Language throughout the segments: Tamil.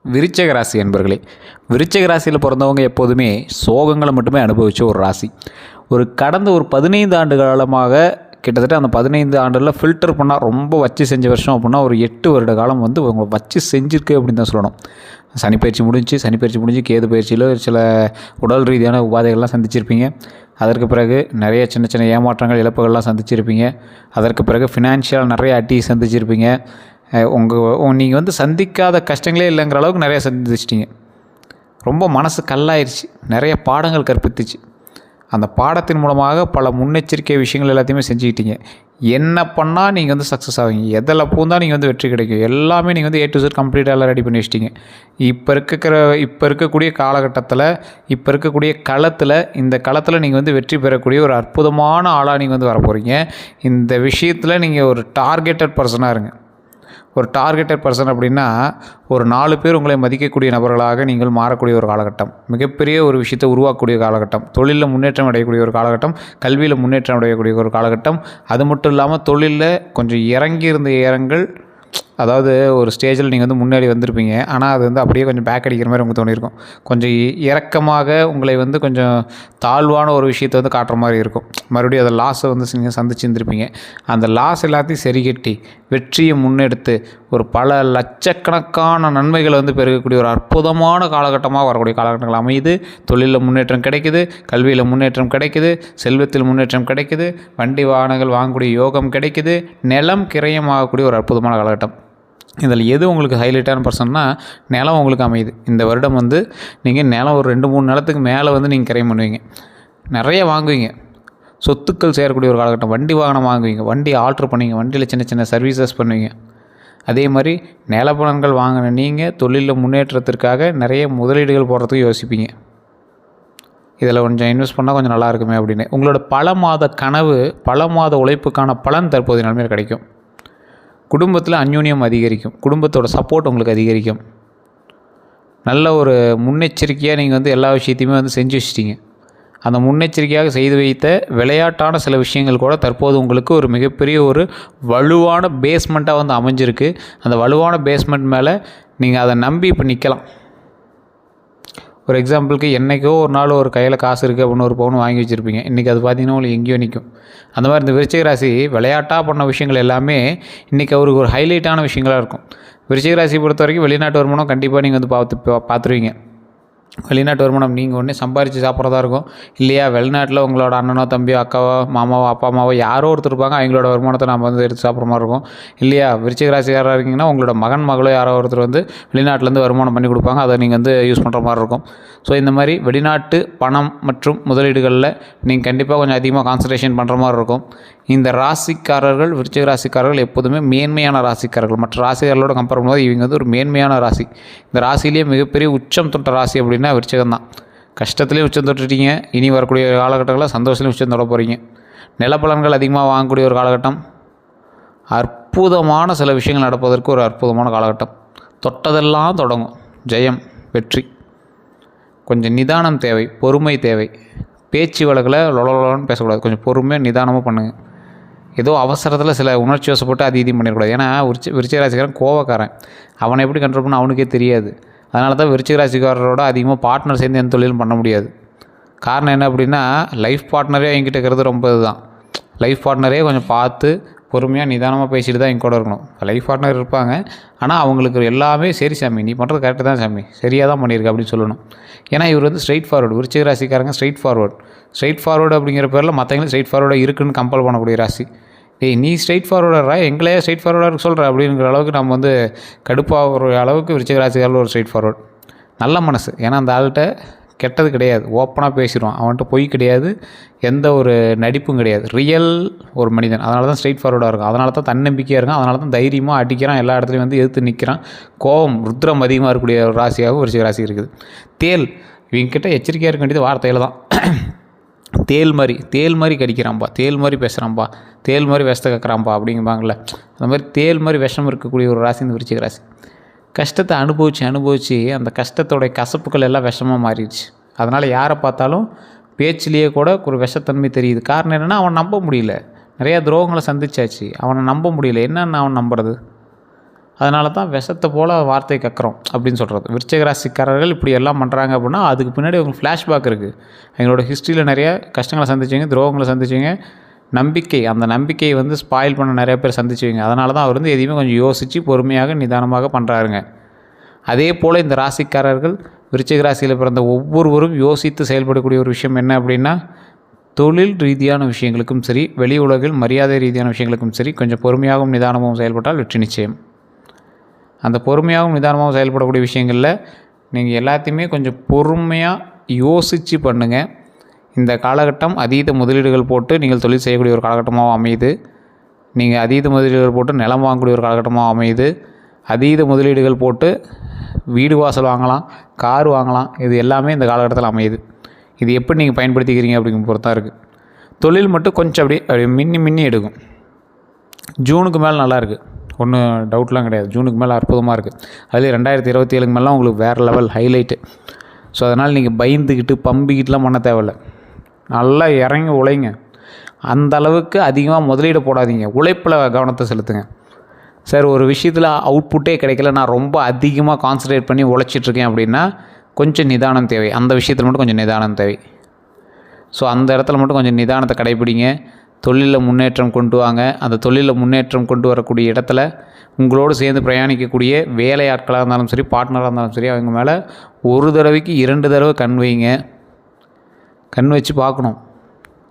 விருச்சிக ராசி என்பர்களே, விருச்சிக ராசியில் பிறந்தவங்க எப்போதுமே சோகங்களை மட்டுமே அனுபவித்த ஒரு ராசி. கடந்த ஒரு 15 ஆண்டு காலமாக கிட்டத்தட்ட அந்த 15 ஆண்டில் ஃபில்டர் பண்ணால் ரொம்ப வச்சு செஞ்ச வருஷம் அப்படின்னா ஒரு 8 வருட காலம் வந்து உங்களை வச்சு செஞ்சுருக்கு அப்படின்னு தான் சொல்லணும். சனிப்பயிற்சி முடிஞ்சு கேது பயிற்சியில் சில உடல் ரீதியான உபாதைகள்லாம் சந்திச்சிருப்பீங்க. அதற்கு பிறகு நிறைய சின்ன சின்ன ஏமாற்றங்கள் இழப்புகள்லாம் சந்திச்சிருப்பீங்க. அதற்கு பிறகு ஃபினான்ஷியல் நிறைய அட்டி சந்திச்சிருப்பீங்க. நீங்கள் வந்து சந்திக்காத கஷ்டங்களே இல்லைங்கிற அளவுக்கு நிறைய சந்திச்சிட்டிங்க. ரொம்ப மனசு கல்லாயிருச்சு, நிறைய பாடங்கள் கற்பித்துச்சு. அந்த பாடத்தின் மூலமாக பல முன்னெச்சரிக்கை விஷயங்கள் எல்லாத்தையுமே செஞ்சுக்கிட்டீங்க. என்ன பண்ணால் நீங்கள் வந்து சக்ஸஸ் ஆவீங்க, எதில் பூந்தால் நீங்கள் வந்து வெற்றி கிடைக்கும், எல்லாமே நீங்கள் வந்து A to Z கம்ப்ளீட்டாக எல்லாம் ரெடி பண்ணி வச்சிட்டிங்க. இப்போ இருக்கக்கூடிய காலகட்டத்தில், இப்போ இருக்கக்கூடிய களத்தில், இந்த களத்தில் நீங்கள் வந்து வெற்றி பெறக்கூடிய ஒரு அற்புதமான ஆளாக நீங்கள் வந்து வர போகிறீங்க. இந்த விஷயத்தில் நீங்கள் ஒரு டார்கெட்டட் பர்சனாக இருங்க. ஒரு டார்கெட்டட் பர்சன் அப்படின்னா ஒரு 4 பேர் உங்களை மதிக்கக்கூடிய நபர்களாக நீங்கள் மாறக்கூடிய ஒரு காலகட்டம், மிகப்பெரிய ஒரு விஷயத்தை உருவாக்கக்கூடிய காலகட்டம், தொழிலில் முன்னேற்றம் அடையக்கூடிய ஒரு காலகட்டம், கல்வியில் முன்னேற்றம் அடையக்கூடிய ஒரு காலகட்டம். அது மட்டும் இல்லாமல் தொழிலில் கொஞ்சம் இறங்கியிருந்த இறங்கள், அதாவது ஒரு ஸ்டேஜில் நீங்கள் வந்து முன்னாடி வந்திருப்பீங்க, ஆனால் அது வந்து அப்படியே கொஞ்சம் பேக் அடிக்கிற மாதிரி உங்களுக்கு தோணியிருக்கும். கொஞ்சம் இறக்கமாக உங்களை வந்து கொஞ்சம் தாழ்வான ஒரு விஷயத்தை வந்து காட்டுற மாதிரி இருக்கும். மறுபடியும் அதை லாஸை வந்து நீங்கள் சந்திச்சுருந்துருப்பீங்க. அந்த லாஸ் எல்லாத்தையும் சரி கட்டி வெற்றியை முன்னெடுத்து ஒரு பல லட்சக்கணக்கான நன்மைகளை வந்து பெருகக்கூடிய ஒரு அற்புதமான காலகட்டமாக வரக்கூடிய காலகட்டங்கள் அமையுது. தொழிலில் முன்னேற்றம் கிடைக்குது, கல்வியில் முன்னேற்றம் கிடைக்குது, செல்வத்தில் முன்னேற்றம் கிடைக்குது, வண்டி வாகனங்கள் வாங்கக்கூடிய யோகம் கிடைக்குது, நிலம் கிரயம் ஆகக்கூடிய ஒரு அற்புதமான காலகட்டம். இதில் எது உங்களுக்கு ஹைலைட்டான பர்சன்னா நிலம் உங்களுக்கு அமையுது. இந்த வருடம் வந்து நீங்கள் நிலம் ஒரு 2-3 நிலத்துக்கு மேலே வந்து நீங்கள் கிரயம் பண்ணுவீங்க, நிறைய வாங்குவீங்க, சொத்துக்கள் சேரக்கூடிய ஒரு காலகட்டம். வண்டி வாகனம் வாங்குவீங்க, வண்டி ஆல்ட்ரு பண்ணுவீங்க, வண்டியில் சின்ன சின்ன சர்வீசஸ் பண்ணுவீங்க. அதே மாதிரி நிலப்பலன்கள் வாங்கின நீங்கள் தொழிலில் முன்னேற்றத்திற்காக நிறைய முதலீடுகள் போடுறதுக்கு யோசிப்பீங்க. இதில் கொஞ்சம் இன்வெஸ்ட் பண்ணால் கொஞ்சம் நல்லா இருக்குமே அப்படின்னு உங்களோட பல மாத கனவு, பல மாத உழைப்புக்கான பலன் தற்போதைய நிலைமையில் கிடைக்கும். குடும்பத்தில் அந்யோன்யம் அதிகரிக்கும், குடும்பத்தோட சப்போர்ட் உங்களுக்கு அதிகரிக்கும். நல்ல ஒரு முன்னெச்சரிக்கையாக நீங்கள் வந்து எல்லா விஷயத்தையுமே வந்து செஞ்சு வச்சிட்டிங்க. அந்த முன்னெச்சரிக்கையாக செய்து வைத்த விளையாட்டான சில விஷயங்கள் கூட தற்போது உங்களுக்கு ஒரு மிகப்பெரிய ஒரு வலுவான பேஸ்மெண்ட்டாக வந்து அமைஞ்சிருக்கு. அந்த வலுவான பேஸ்மெண்ட் மேலே நீங்கள் அதை நம்பி இப்போ நிற்கலாம். ஒரு எக்ஸாம்பிளுக்கு என்றைக்கோ ஒரு நாள் ஒரு கையில் காசு இருக்குது அப்படின்னு ஒரு பவுன் வாங்கி வச்சுருப்பீங்க. இன்றைக்கி அது பார்த்திங்கன்னா உங்களுக்கு எங்கேயோ நிற்கும். அந்த மாதிரி இந்த விருச்சிக ராசி விளையாட்டாக பண்ண விஷயங்கள் எல்லாமே இன்றைக்கி அவருக்கு ஒரு ஹைலைட்டான விஷயங்களாக இருக்கும். விருச்சிக ராசியை பொறுத்த வரைக்கும் வெளிநாட்டு வருமானம் கண்டிப்பாக நீங்கள் வந்து பார்த்துருவீங்க. வெளிநாட்டு வருமானம் நீங்கள் ஒன்றே சம்பாரித்து சாப்பிட்றதா இருக்கும், இல்லையா வெளிநாட்டில் உங்களோட அண்ணனோ தம்பியோ அக்காவோ மாமாவோ அப்பா அம்மாவோ யாரோ ஒருத்தர் இருப்பாங்க, அவங்களோட வருமானத்தை நம்ம வந்து எடுத்து சாப்பிட்ற மாதிரி இருக்கும், இல்லையா விருச்சிக ராசி யாராக இருக்கீங்கன்னா உங்களோட மகன் மகளோ யாரோ ஒருத்தர் வந்து வெளிநாட்டிலேருந்து வருமானம் பண்ணி கொடுப்பாங்க, அதை நீங்கள் வந்து யூஸ் பண்ணுற மாதிரி இருக்கும். ஸோ இந்த மாதிரி வெளிநாட்டு பணம் மற்றும் முதலீடுகளில் நீங்கள் கண்டிப்பாக கொஞ்சம் அதிகமாக கான்சன்ட்ரேஷன் பண்ணுற மாதிரி இருக்கும். இந்த ராசிக்காரர்கள், விருச்சிக ராசிக்காரர்கள் எப்போதுமே மேன்மையான ராசிக்காரர்கள். மற்ற ராசிக்காரர்களோட கம்பேர் பண்ணும்போது இவங்க வந்து ஒரு மேன்மையான ராசி. இந்த ராசியிலேயே மிகப்பெரிய உச்சம் தொட்ட ராசி அப்படின்னா விருச்சிகம் தான். கஷ்டத்துலேயும் உச்சம் தொட்டுட்டீங்க, இனி வரக்கூடிய காலகட்டங்களில் சந்தோஷத்துலேயும் உச்சம் தொட போகிறீங்க. நிலப்பலன்கள் அதிகமாக வாங்கக்கூடிய ஒரு காலகட்டம், அற்புதமான சில விஷயங்கள் நடப்பதற்கு ஒரு அற்புதமான காலகட்டம். தொட்டதெல்லாம் தொடங்கும், ஜெயம், வெற்றி. கொஞ்சம் நிதானம் தேவை, பொறுமை தேவை. பேச்சு வழக்கில் லொலன்னு பேசக்கூடாது, கொஞ்சம் பொறுமையாக நிதானமாக பண்ணுங்கள். ஏதோ அவசரத்தில் சில உணர்ச்சி வசப்பட்டு அது இதையும் பண்ணிடக்கூடாது. ஏன்னா விருச்சிக ராசிக்காரன் கோவக்காரன், அவனை எப்படி கண்ட்ரோல் பண்ண அவனுக்கே தெரியாது. அதனால தான் விருச்சிக ராசிக்காரரோட அதிகமாக பார்ட்னர் சேர்ந்து எந்த தொழிலும் பண்ண முடியாது. காரணம் என்ன அப்படின்னா லைஃப் பார்ட்னரே என்கிட்ட இருக்கிறது ரொம்ப இதுதான். லைஃப் பார்ட்னரே கொஞ்சம் பார்த்து பொறுமையாக நிதானமாக பேசிட்டு தான் எங்க கூட இருக்கணும். லைஃப் பார்ட்னர் இருப்பாங்க, ஆனால் அவங்களுக்கு எல்லாமே சரி சாமி நீ பண்ணுறது கரெக்டு தான் சாமி, சரியாக தான் பண்ணியிருக்க அப்படின்னு சொல்லணும். ஏன்னா இவர் வந்து ஸ்ட்ரைட் ஃபார்வர்டு, விருச்சிக ராசிக்காரங்க ஸ்ட்ரைட் ஃபார்வர்டு அப்படிங்கிற பேரில் மற்றவங்களும் ஸ்ட்ரைட் ஃபார்வர்டாக இருக்குன்னு கம்பல் பண்ணக்கூடிய ராசி. நீ ஸ்ட்ரைட் ஃபார்வர்டரா, எங்களையே ஸ்ட்ரைட் ஃபார்வர்டாக சொல்கிற அப்படிங்கிற அளவுக்கு நம்ம வந்து கடுப்பாகிற அளவுக்கு விருச்சிக ராசிக்காரில் ஒரு ஸ்ட்ரைட் ஃபார்வர்டு. நல்ல மனசு, ஏன்னா அந்த ஆள்கிட்ட கெட்டது கிடையாது, ஓப்பனாக பேசிடுவான், அவன்கிட்ட பொய் கிடையாது, எந்த ஒரு நடிப்பும் கிடையாது, ரியல் ஒரு மனிதன். அதனால தான் ஸ்ட்ரைட் ஃபார்வர்டாக இருக்கும், அதனால தான் தன்னம்பிக்கையாக இருக்கும், அதனால தான் தைரியமாக அடிக்கிறான், எல்லா இடத்துலையும் வந்து எதிர்த்து நிற்கிறான். கோபம் ருத்ரம் அதிகமாக இருக்கக்கூடிய ஒரு ராசியாகவும் விருச்சிக ராசி இருக்குது. தேல், இவங்ககிட்ட எச்சரிக்கையாக இருக்க வேண்டியது வார்த்தையில் தான். தேல் மாதிரி கடிக்கிறான்ப்பா, தேல் மாதிரி பேசுகிறான்ப்பா, தேல் மாதிரி விஷத்தை கற்கிறான்ப்பா அப்படிங்குவாங்கள்ல, அந்த மாதிரி தேல் மாதிரி விஷம் இருக்கக்கூடிய ஒரு ராசி இந்த விருச்சிக ராசி. கஷ்டத்தை அனுபவித்து அந்த கஷ்டத்தோடைய கசப்புகள் எல்லாம் விஷமாக மாறிடுச்சு. அதனால் யாரை பார்த்தாலும் பேச்சிலேயே கூட ஒரு விஷத்தன்மை தெரியுது. காரணம் என்னென்னா அவன் நம்ப முடியல, நிறையா துரோகங்களை சந்திச்சாச்சு, அவனை நம்ப முடியல. என்னென்னு அவன் நம்புறது? அதனால தான் விஷத்தை போல் வார்த்தை கக்குறோம் அப்படின்னு சொல்கிறது. விருச்சிக ராசிக்காரர்கள் இப்படி எல்லாம் பண்ணுறாங்க அப்படின்னா அதுக்கு பின்னாடி உங்களுக்கு ஃப்ளாஷ்பேக் இருக்குது. எங்களோட ஹிஸ்ட்ரியில் நிறைய கஷ்டங்களை சந்திச்சிங்க, துரோகங்களை சந்திச்சிங்க, அந்த நம்பிக்கையை வந்து ஸ்பாயில் பண்ண நிறைய பேர் சந்திச்சுவீங்க. அதனால தான் அவர் வந்து எதையுமே கொஞ்சம் யோசித்து பொறுமையாக நிதானமாக பண்ணுறாருங்க. அதே போல் இந்த ராசிக்காரர்கள் விருச்சிக ராசியில் பிறந்த ஒவ்வொருவரும் யோசித்து செயல்படக்கூடிய ஒரு விஷயம் என்ன அப்படின்னா, தொழில் ரீதியான விஷயங்களுக்கும் சரி, வெளி உலகில் மரியாதை ரீதியான விஷயங்களுக்கும் சரி, கொஞ்சம் பொறுமையாகவும் நிதானமாகவும் செயல்பட்டால் வெற்றி நிச்சயம். அந்த பொறுமையாகவும் நிதானமாகவும் செயல்படக்கூடிய விஷயங்களில் நீங்கள் எல்லாத்தையுமே கொஞ்சம் பொறுமையாக யோசித்து பண்ணுங்கள். இந்த காலகட்டம் அதீத முதலீடுகள் போட்டு நீங்கள் தொழில் செய்யக்கூடிய ஒரு காலகட்டமாக அமையுது. நீங்கள் அதீத முதலீடுகள் போட்டு நிலம் வாங்கக்கூடிய ஒரு காலகட்டமாக அமையுது. அதீத முதலீடுகள் போட்டு வீடு வாசல் வாங்கலாம், கார் வாங்கலாம். இது எல்லாமே இந்த காலகட்டத்தில் அமையுது. இது எப்படி நீங்கள் பயன்படுத்திக்கிறீங்க அப்படிங்கிற பொறுத்து தான் இருக்குது. தொழில் மட்டும் கொஞ்சம் அப்படியே மின்னி எடுக்கும். ஜூனுக்கு மேலே நல்லாயிருக்கு, ஒன்றும் டவுட்லாம் கிடையாது. ஜூனுக்கு மேலே அற்புதமாக இருக்குது. அதுலேயும் 2027 மேலாம் உங்களுக்கு வேறு லெவல் ஹைலைட்டு. ஸோ அதனால் நீங்கள் பயந்துக்கிட்டு பம்பிக்கிட்டுலாம் பண்ண தேவையில்லை. நல்லா இறங்கி உழைங்க. அந்த அளவுக்கு அதிகமாக முதலீடு போடாதீங்க, உழைப்பில் கவனத்தை செலுத்துங்க. சார் ஒரு விஷயத்தில் அவுட்புட்டே கிடைக்கல, நான் ரொம்ப அதிகமாக கான்சன்ட்ரேட் பண்ணி உழைச்சிட்ருக்கேன் அப்படின்னா கொஞ்சம் நிதானம் தேவை. அந்த விஷயத்தில் மட்டும் கொஞ்சம் நிதானம் தேவை. ஸோ அந்த இடத்துல மட்டும் கொஞ்சம் நிதானத்தை கடைப்பிடிங்க. தொழிலில் முன்னேற்றம் கொண்டு வாங்க. அந்த தொழிலில் முன்னேற்றம் கொண்டு வரக்கூடிய இடத்துல உங்களோடு சேர்ந்து பிரயாணிக்கக்கூடிய வேலையாட்களாக இருந்தாலும் சரி, பார்ட்னராக இருந்தாலும் சரி, அவங்க மேலே ஒரு தடவைக்கு 2 தடவை கண் வைங்க. கண் வச்சு பார்க்கணும்.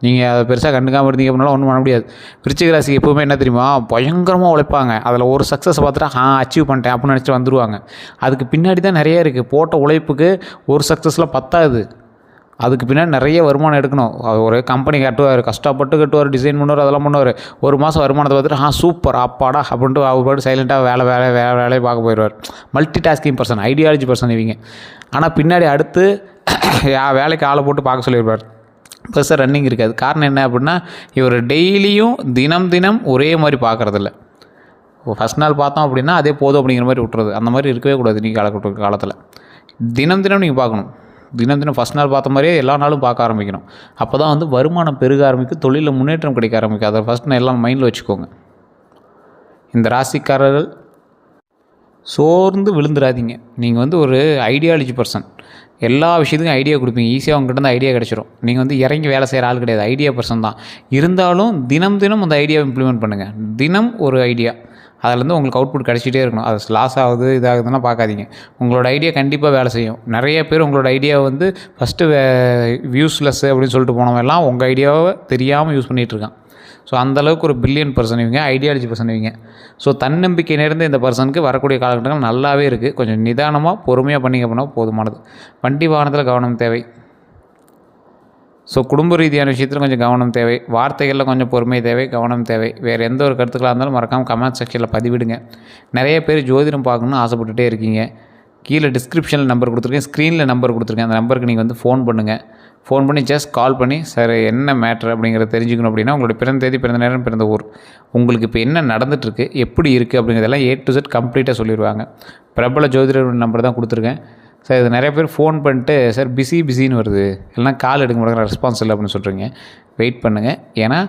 நீங்கள் அதை பெருசாக கண்டுக்காமல் இருந்தீங்க அப்படின்னாலும் ஒன்றும் பண்ண முடியாது. விருச்சிக ராசி எப்போவுமே என்ன தெரியுமா, பயங்கரமாக உழைப்பாங்க. அதில் ஒரு சக்ஸஸ் பார்த்துட்டா அச்சீவ் பண்ணிட்டேன் அப்படின்னு நினச்சிட்டு வந்துடுவாங்க. அதுக்கு பின்னாடி தான் நிறைய இருக்குது. போட்ட உழைப்புக்கு ஒரு சக்ஸஸில் பத்தாது. அதுக்கு பின்னாடி நிறைய வருமானம் எடுக்கணும். ஒரு கம்பெனி கட்டுவார், கஷ்டப்பட்டு கட்டுவார், டிசைன் பண்ணுவார், அதெல்லாம் பண்ணுவார். ஒரு மாதம் வருமானத்தை பார்த்துட்டு சூப்பர் அப்பாடா அப்படின்ட்டு அவர் பாட்டு சைலண்ட்டாக வேலையை பார்க்க போயிடுவார். Multi tasking person, ideology person இவங்க. ஆனால் பின்னாடி அடுத்து வேலைக்கு ஆளை போட்டு பார்க்க சொல்லியிருப்பார். பெருசாக ரன்னிங் இருக்காது. காரணம் என்ன அப்படின்னா, இவர் டெய்லியும் தினம் ஒரே மாதிரி பார்க்குறதில்ல. ஃபஸ்ட் நாள் பார்த்தோம் அப்படின்னா அதே போதும் அப்படிங்கிற மாதிரி விட்டுறது. அந்த மாதிரி இருக்கவே கூடாது. நீங்கள் காலத்தில் தினம் நீங்கள் பார்க்கணும். தினம் ஃபஸ்ட் நாள் பார்த்த மாதிரியே எல்லா நாளும் பார்க்க ஆரம்பிக்கணும். அப்போ தான் வந்து வருமானம் பெருக ஆரம்பிக்கும், தொழிலில் முன்னேற்றம் கிடைக்க ஆரம்பிக்கும். அதை ஃபஸ்ட் நான் எல்லாம் மைண்டில் வச்சுக்கோங்க. இந்த ராசிக்காரர்கள் சோர்ந்து விழுந்துடாதீங்க. நீங்கள் வந்து ஒரு ஐடியாலஜி பர்சன். எல்லா விஷயத்துக்கும் ஐடியா கொடுப்பீங்க. ஈஸியாக உங்கள்கிட்ட வந்து ஐடியா கிடச்சிரும். நீங்கள் வந்து இறங்கி வேலை செய்கிற ஆள் கிடையாது, ஐடியா பர்சன் தான். இருந்தாலும் தினம் அந்த ஐடியாவை இம்ப்ளிமெண்ட் பண்ணுங்கள். தினம் ஒரு ஐடியா, அதிலேருந்து உங்களுக்கு அவுட்புட் கிடச்சிட்டே இருக்கணும். அது லாஸ் ஆகுது இதாகுதுன்னா பார்க்காதீங்க. உங்களோட ஐடியா கண்டிப்பாக வேலை செய்யும். நிறைய பேர் உங்களோட ஐடியாவை வந்து ஃபஸ்ட்டு யூஸ்லெஸ் அப்படின்னு சொல்லிட்டு போனவங்க எல்லாம் உங்கள் ஐடியாவை தெரியாமல் யூஸ் பண்ணிகிட்ருக்கான். ஸோ அந்தளவுக்கு ஒரு பில்லியன் பர்சன் இவங்க, ஐடியாலஜி பர்சன் இவங்க. ஸோ தன்னம்பிக்கை நேர்ந்த இந்த பர்சனுக்கு வரக்கூடிய காலகட்டங்கள் நல்லாவே இருக்குது. கொஞ்சம் நிதானமாக பொறுமையாக பண்ணிங்க பண்ணால் போதுமானது. வண்டி வாகனத்தில் கவனம் தேவை. ஸோ குடும்ப ரீதியான விஷயத்தில் கொஞ்சம் கவனம் தேவை. வார்த்தைகளில் கொஞ்சம் பொறுமை தேவை, கவனம் தேவை. வேறு எந்த ஒரு கருத்துக்களாக இருந்தாலும் மறக்காமல் கமெண்ட் செக்ஷனில் பதிவிடுங்க. நிறைய பேர் ஜோதிடம் பார்க்கணுன்னு ஆசைப்பட்டுட்டே இருக்கீங்க. கீழே டிஸ்கிரிப்ஷனில் நம்பர் கொடுத்துருக்கேன், ஸ்க்ரீனில் நம்பர் கொடுத்துருக்கேன். அந்த நம்பருக்கு நீங்கள் வந்து ஃபோன் பண்ணுங்கள். ஃபோன் பண்ணி ஜஸ்ட் கால் பண்ணி சார் என்ன மேட்ரு அப்படிங்கிறத தெரிஞ்சுக்கணும் அப்படின்னா, உங்களுடைய பிறந்த தேதி, பிறந்த நேரம், பிறந்த ஊர், உங்களுக்கு இப்போ என்ன நடந்துகிட்ருக்கு, எப்படி இருக்குது அப்படிங்கிறதெல்லாம் A to Z கம்ப்ளீட்டாக சொல்லிடுவாங்க. பிரபல ஜோதிடர் நம்பர் தான் கொடுத்துருக்கேன். சார் இது நிறைய பேர் ஃபோன் பண்ணிட்டு சார் பிஸின்னு வருது, இல்லைனா கால் எடுக்க மாட்டேங்கிற ரெஸ்பான்ஸ் இல்லை அப்படின்னு சொல்கிறீங்க. வெயிட் பண்ணுங்கள். ஏன்னா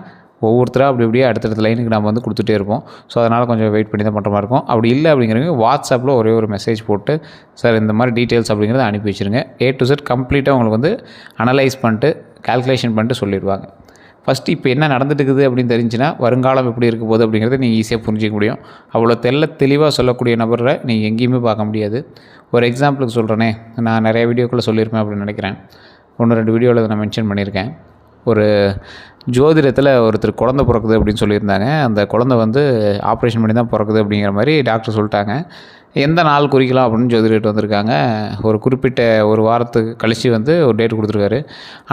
ஒவ்வொருத்தராக அப்படியே அடுத்தடுத்த லைனுக்கு நம்ம வந்து கொடுத்துட்டே இருப்போம். ஸோ அதனால் கொஞ்சம் வெயிட் பண்ணி தான் பண்ணுற மாதிரி இருக்கும். அப்படி இல்லை அப்படிங்கிறவங்க வாட்ஸ்அப்பில் ஒரே ஒரு மெசேஜ் போட்டு சார் இந்த மாதிரி டீட்டெயில்ஸ் அப்படிங்கிறத அனுப்பி வச்சுருங்க. A to Z கம்ப்ளீட்டாக உங்களுக்கு வந்து அனலைஸ் பண்ணிட்டு கால்குலேஷன் பண்ணிட்டு சொல்லிடுவாங்க. ஃபஸ்ட்டு இப்போ என்ன நடந்துட்டு இருக்குது அப்படின்னு தெரிஞ்சுன்னா வருங்காலம் எப்படி இருக்க போகுது அப்படிங்கிறத நீங்கள் ஈஸியாக புரிஞ்சிக்க முடியும். அவ்வளோ தெளிவாக சொல்லக்கூடிய நபரை நீங்கள் எங்கேயுமே பார்க்க முடியாது. ஒரு எக்ஸாம்பிளுக்கு சொல்கிறேனே, நான் நிறைய வீடியோக்குள்ளே சொல்லியிருப்பேன் அப்படின்னு நினைக்கிறேன். 1-2 வீடியோவில் நான் மென்ஷன் பண்ணியிருக்கேன். ஒரு ஜோதிடத்தில் ஒருத்தர் குழந்தை பிறக்குது அப்படின்னு சொல்லியிருந்தாங்க. அந்த குழந்தை வந்து ஆப்ரேஷன் பண்ணி தான் பிறக்குது அப்படிங்கிற மாதிரி டாக்டர் சொல்லிட்டாங்க. எந்த நாள் குறிக்கலாம் அப்படின்னு ஜோதிடர் வந்திருக்காங்க. ஒரு குறிப்பிட்ட ஒரு வாரத்துக்கு கழித்து வந்து ஒரு டேட் கொடுத்துருக்காரு.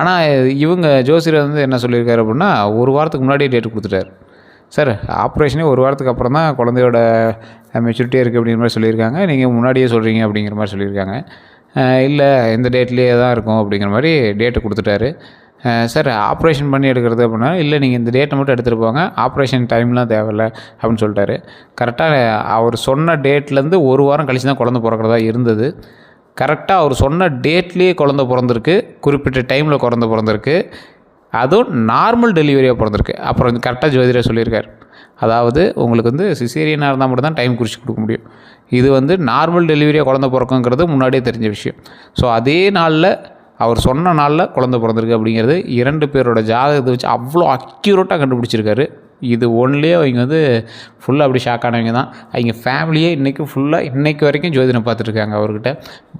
ஆனால் இவங்க ஜோசிடர் வந்து என்ன சொல்லியிருக்காரு அப்படின்னா, ஒரு வாரத்துக்கு முன்னாடியே டேட் கொடுத்துட்டார். சார் ஆப்ரேஷனே ஒரு வாரத்துக்கு அப்புறம் தான் குழந்தையோட மெச்சூரிட்டியாக இருக்குது அப்படிங்கிற மாதிரி சொல்லியிருக்காங்க. நீங்கள் முன்னாடியே சொல்கிறீங்க அப்படிங்கிற மாதிரி சொல்லியிருக்காங்க. இல்லை இந்த டேட்லேயே தான் இருக்கும் அப்படிங்கிற மாதிரி டேட்டு கொடுத்துட்டாரு. சார் ஆப்ரேஷன் பண்ணி எடுக்கிறது அப்படின்னா, இல்லை நீங்கள் இந்த டேட்டை மட்டும் எடுத்துகிட்டு போங்க, ஆப்ரேஷன் டைம்லாம் தேவையில்லை அப்படின்னு சொல்லிட்டாரு. கரெக்டாக அவர் சொன்ன டேட்லேருந்து ஒரு வாரம் கழிச்சு தான் குழந்தை பிறக்கிறதா இருந்தது. கரெக்டாக அவர் சொன்ன டேட்லேயே குழந்தை பிறந்திருக்கு, குறிப்பிட்ட டைமில் குழந்தை பிறந்திருக்கு, அதுவும் நார்மல் டெலிவரியாக பிறந்திருக்கு. அப்புறம் கரெக்டாக ஜோதிடர் சொல்லியிருக்கார். அதாவது உங்களுக்கு வந்து சிசேரியனாக இருந்தால் மட்டும் தான் டைம் குறித்து கொடுக்க முடியும். இது வந்து நார்மல் டெலிவரியாக குழந்தை பிறக்குங்கிறது முன்னாடியே தெரிஞ்ச விஷயம். ஸோ அதே நாளில் அவர் சொன்ன நாளில் குழந்தை பிறந்திருக்கு அப்படிங்கிறது 2 பேரோட ஜாதகத்தை வச்சு அவ்வளோ அக்யூரேட்டாக கண்டுபிடிச்சிருக்காரு. இது ஒன்லேயே அவங்க வந்து ஃபுல்லாக அப்படி ஷாக் ஆனவங்க தான். அவங்க ஃபேமிலியே இன்றைக்கு வரைக்கும் ஜோதிடம் பார்த்துட்ருக்காங்க. அவர்கிட்ட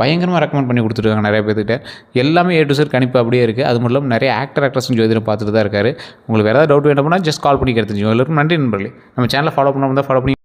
பயங்கரமாக ரெக்கமெண்ட் பண்ணி கொடுத்துருக்காங்க நிறைய பேர்கிட்ட. எல்லாமே A to Z கணிப்பு அப்படியே இருக்குது. அது மட்டும் இல்லாமல் நிறைய ஆக்டர்ஸும் ஜோதிடம் பார்த்துட்டு தான் இருக்காரு. உங்களுக்கு வேறு ஏதாவது டவுட் வேணும்னா ஜஸ்ட் கால் பண்ணி கேட்டு தெரிஞ்சுக்கோங்க. எல்லாருக்கும் நன்றி நண்பர்களே. நம்ம சேனலை ஃபாலோ பண்ணாமல் தான் ஃபாலோ பண்ணி